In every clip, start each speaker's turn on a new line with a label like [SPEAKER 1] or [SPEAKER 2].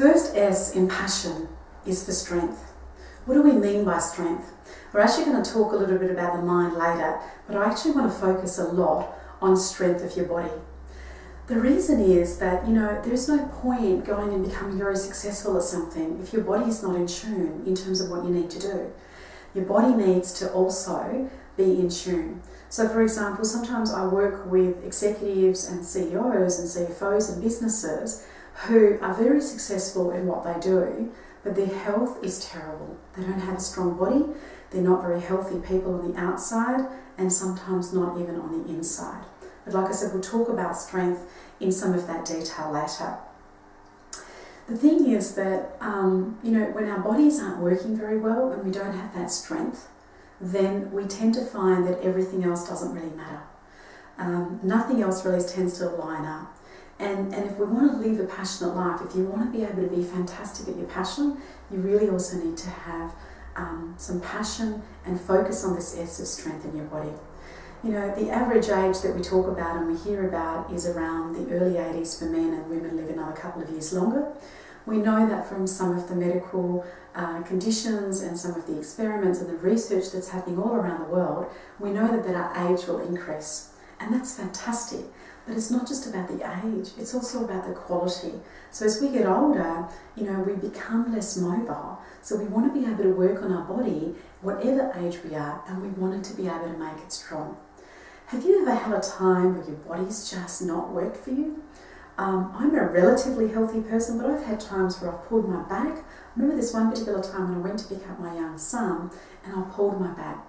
[SPEAKER 1] first S in passion is for strength. What do we mean by strength? We're actually going to talk a little bit about the mind later, but I actually want to focus a lot on strength of your body. The reason is that, there's no point going and becoming very successful at something if your body is not in tune in terms of what you need to do. Your body needs to also be in tune. So for example, sometimes I work with executives and CEOs and CFOs and businesses who are very successful in what they do, but their health is terrible. They don't have a strong body, they're not very healthy people on the outside, and sometimes not even on the inside. But like I said, we'll talk about strength in some of that detail later. The thing is that, when our bodies aren't working very well and we don't have that strength, then we tend to find that everything else doesn't really matter. Nothing else really tends to line up. And if we want to live a passionate life, if you want to be able to be fantastic at your passion, you really also need to have some passion and focus on this S of strength in your body. The average age that we talk about and we hear about is around the early 80s for men, and women live another couple of years longer. We know that from some of the medical conditions and some of the experiments and the research that's happening all around the world, we know that our age will increase. And that's fantastic. But it's not just about the age, it's also about the quality. So as we get older, we become less mobile. So we want to be able to work on our body, whatever age we are, and we want it to be able to make it strong. Have you ever had a time where your body's just not worked for you? I'm a relatively healthy person, but I've had times where I've pulled my back. I remember this one particular time when I went to pick up my young son and I pulled my back.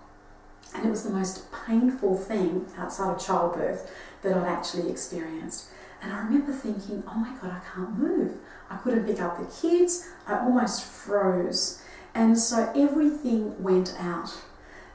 [SPEAKER 1] And it was the most painful thing outside of childbirth that I'd actually experienced. And I remember thinking, oh my God, I can't move. I couldn't pick up the kids. I almost froze. And so everything went out.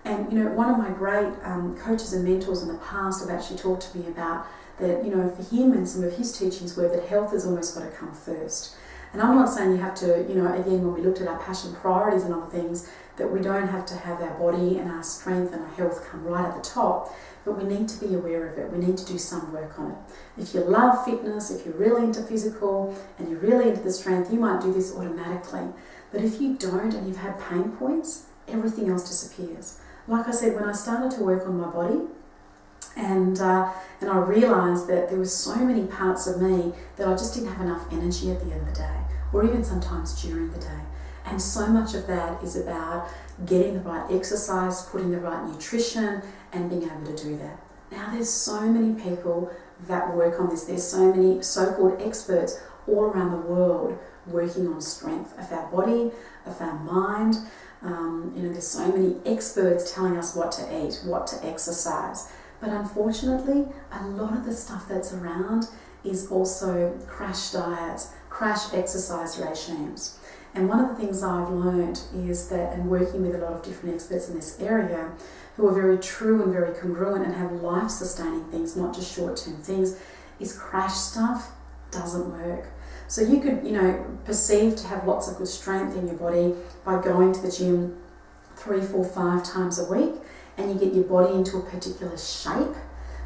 [SPEAKER 1] And one of my great coaches and mentors in the past have actually talked to me about that, for him and some of his teachings were that health has almost got to come first. And I'm not saying you have to, again, when we looked at our passion priorities and other things, that we don't have to have our body and our strength and our health come right at the top, but we need to be aware of it. We need to do some work on it. If you love fitness, if you're really into physical and you're really into the strength, you might do this automatically. But if you don't and you've had pain points, everything else disappears. Like I said, when I started to work on my body, and I realised that there were so many parts of me that I just didn't have enough energy at the end of the day, or even sometimes during the day. And so much of that is about getting the right exercise, putting the right nutrition, and being able to do that. Now, there's so many people that work on this. There's so many so-called experts all around the world working on strength of our body, of our mind. There's so many experts telling us what to eat, what to exercise. But unfortunately, a lot of the stuff that's around is also crash diets, crash exercise regimes. And one of the things I've learned is that, and working with a lot of different experts in this area who are very true and very congruent and have life-sustaining things, not just short-term things, is crash stuff doesn't work. So you could, perceive to have lots of good strength in your body by going to the gym 3, 4, 5 times a week, and you get your body into a particular shape,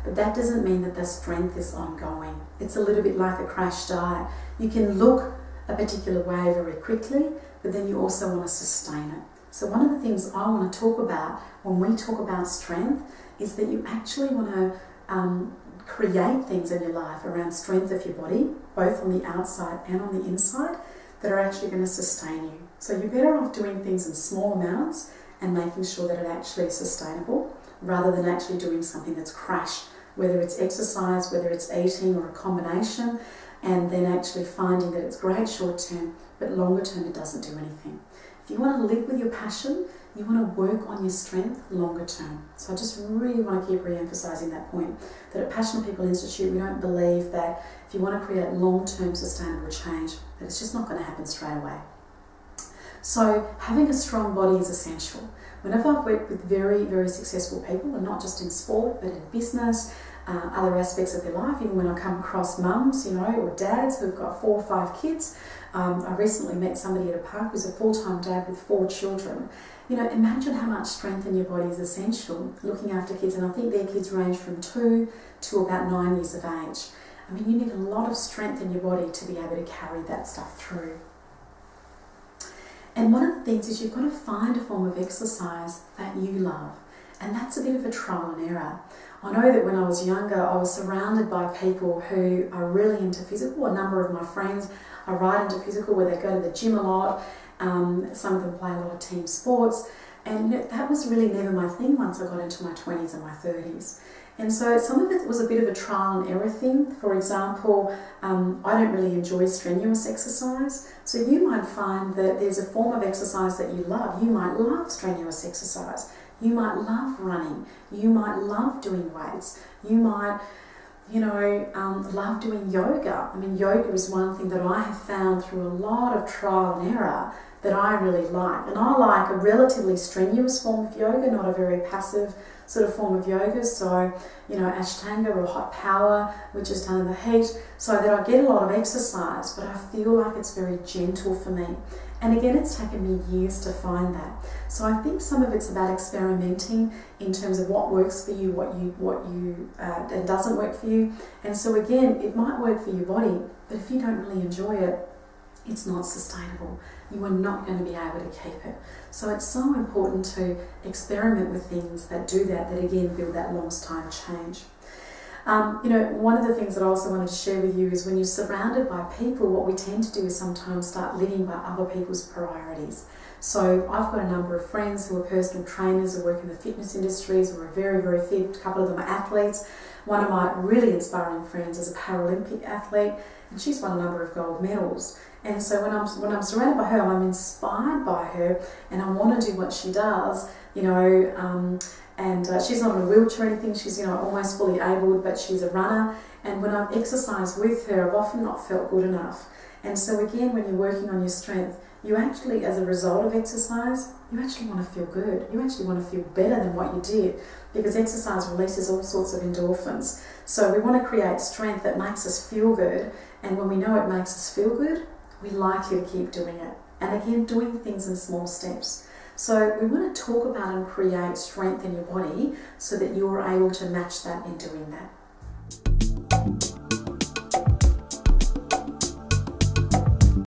[SPEAKER 1] but that doesn't mean that the strength is ongoing. It's a little bit like a crash diet. You can look a particular way very quickly, but then you also want to sustain it. So one of the things I want to talk about when we talk about strength is that you actually want to create things in your life around strength of your body, both on the outside and on the inside, that are actually going to sustain you. So you're better off doing things in small amounts and making sure that it actually is sustainable, rather than actually doing something that's crash, whether it's exercise, whether it's eating, or a combination, and then actually finding that it's great short term, but longer term it doesn't do anything. If you want to live with your passion, you want to work on your strength longer term. So I just really want to keep re-emphasising that point, that at Passionate People Institute we don't believe that if you want to create long-term sustainable change, that it's just not going to happen straight away. So having a strong body is essential. Whenever I've worked with very, very successful people, and not just in sport, but in business, other aspects of their life, even when I come across mums, or dads who've got 4 or 5 kids. I recently met somebody at a park who's a full-time dad with 4 children. Imagine how much strength in your body is essential looking after kids, and I think their kids range from 2 to about 9 years of age. I mean, you need a lot of strength in your body to be able to carry that stuff through. And one of the things is you've got to find a form of exercise that you love. And that's a bit of a trial and error. I know that when I was younger, I was surrounded by people who are really into physical. A number of my friends are right into physical, where they go to the gym a lot. Some of them play a lot of team sports. And that was really never my thing once I got into my 20s and my 30s. And so some of it was a bit of a trial and error thing. For example, I don't really enjoy strenuous exercise. So you might find that there's a form of exercise that you love. You might love strenuous exercise. You might love running. You might love doing weights. You might, love doing yoga. I mean, yoga is one thing that I have found through a lot of trial and error that I really like. And I like a relatively strenuous form of yoga, not a very passive sort of form of yoga. So, Ashtanga or hot power, which is done in the heat, so that I get a lot of exercise, but I feel like it's very gentle for me. And again, it's taken me years to find that. So I think some of it's about experimenting in terms of what works for you, and doesn't work for you. And so again, it might work for your body, but if you don't really enjoy it, it's not sustainable. You are not going to be able to keep it. So it's so important to experiment with things that do that again build that long-time change. One of the things that I also wanted to share with you is when you're surrounded by people, what we tend to do is sometimes start living by other people's priorities. So I've got a number of friends who are personal trainers, who work in the fitness industries, who are very, very fit. A couple of them are athletes. One of my really inspiring friends is a Paralympic athlete, and she's won a number of gold medals. And so when I'm surrounded by her, I'm inspired by her, and I want to do what she does, and she's not in a wheelchair or anything. She's almost fully able, but she's a runner. And when I've exercised with her, I've often not felt good enough. And so again, when you're working on your strength, you actually, as a result of exercise, you actually want to feel good. You actually want to feel better than what you did, because exercise releases all sorts of endorphins. So we want to create strength that makes us feel good. And when we know it makes us feel good, we're likely to keep doing it. And again, doing things in small steps. So we want to talk about and create strength in your body so that you're able to match that in doing that.